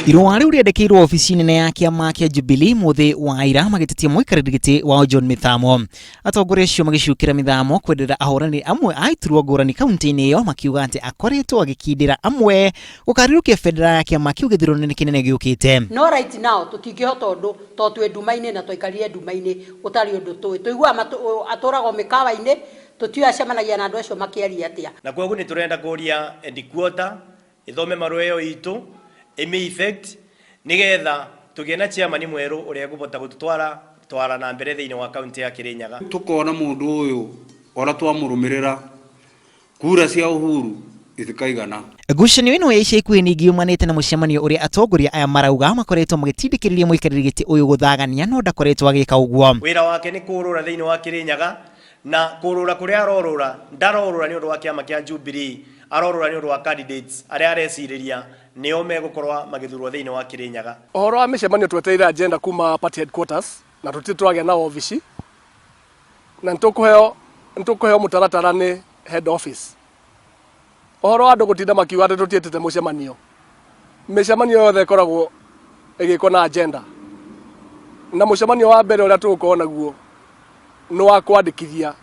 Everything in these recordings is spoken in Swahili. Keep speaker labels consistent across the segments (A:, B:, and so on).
A: Irua riu riendekeirwo ofisi nene ya kiama kia Jubilee muthi wa ira magitetia muikariri-giti wa John Mithamo. Atongoria acio magicukira Mithamo kwenderera ahuraniri amwe aiturwo ngurani kaunti-ini iyo makiuga ati akoretwo agikindira amwe gukarirukia federal ya kiama kiu githurwo nene kinene giukite.
B: No right now tutingihota undu to twe ndumaine na twikarire ndumaine utari undu tuigua aturago mikawa-ini tutiacemanagia na andu acio makiaria atia.
C: Na koguo ni turenda kuria headquarter ithome marueyo itu ime effect nigetha tugiena chairman mweru uria gubota gutwara na mbere thiini wa kaunti ya Kirinyaga.
D: Tukona mundu uyu ora twamurumirira kura cia uhuru itikaigana.
A: Ngucanio ino ya ica ikuhi ningi umanite na mucemanio uria atongoria aya marauga makoretwo magitindikiriria muikariri-giti uyu guthagania no ndakoretwo agika uguo.
C: Wira wake ni kurura thiini wa Kirinyaga na kurura kuria arorura ndarorura ni undu wa kiama kia Jubilee, arorura ni undu wa candidates aria areciriria nio megukorwa magithurwo thiini wa Kirinyaga.
E: Ohoro wa micemanio tweteire agenda kuma party headquarters na tutitwagia na ofisi na ntukuheo mutaratara ni head office. Ohoro wa andu gutinda makiuga ati tutietete mucemanio, micemanio yothe ikoragwo igiko na agenda na mucemanio wa mbere uria tugukorwo naguo no wa kwandikithia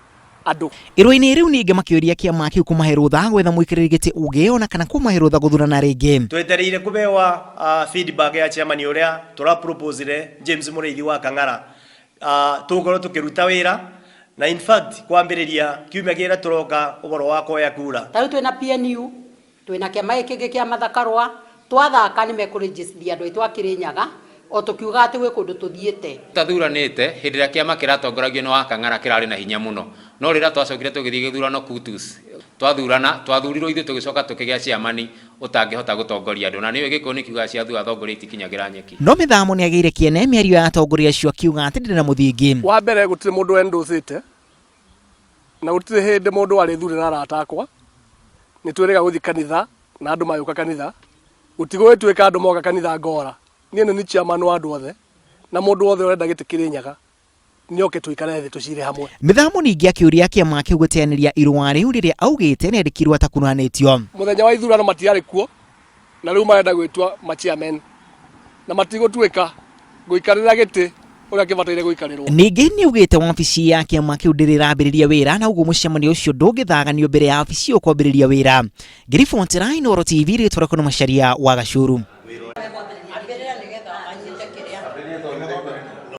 E: andu.
A: Irua-ini riu ningi makiuria kiama kiu kumahe rutha gwetha muikariri-giti ugi ona kana kumahe rutha guthurana ringi.
C: Twetereire kubewa feedback ya chairman uria tura proposire James Mureithi wa Kang'ara tukorwo tukiruta wira na in fact kwambiriria kiumia gira turoka uboro wa koya kura.
B: Tariu twina PNU twina kiama kingi kia mathakarwa twathaka ni mekuregister andu aitwa Kirinyaga o tukiuga ati gwe kundu tuthiete
F: tathuranite hindi ria kiama kiratongoragio ni wa Kang'ara kirari na hinya muno no rira twacokire tugithie githurano kutus twathurirwo ithu tugicoka tukigia ciamani utangihota gutongoria andu na niwe gikoni kiuga cia thu atongoria itikinyagira nyeki.
A: No Mithamo ni ageire kiene miario ya atongoria acio akiuga ati ndina muthingi.
E: Wa mbere gutire mundu enducite na gutire hindi mundu ari thurira arata akwa ni twiriga guthi kanitha na andu mayuka kanitha gutigo twika andu moka kanitha ngora niene ni chairman wa andu othe na mundu othe urenda giti Kirinyaga nioke tuikare thi tucire hamwe.
A: Mithamo ningi akiuria kiama kiu guteaniria irua riu riria augite ni andikirwo atakuruhanitio.
E: Muthenya wa ithurano matiari kuo na riu marenda gwitwa chairman na matigutwika guikarira giti uria kibataire guikarirwo.
A: Ningi ni ugite ofisi ya kiama kiu ndirirambiriria wira na uguo mucemanio ucio ndungithaganio mbere ya ofisi yo kwambiriria wira. Ngirifu Ntiraino TV ritwa kono macharia wa Gacuru.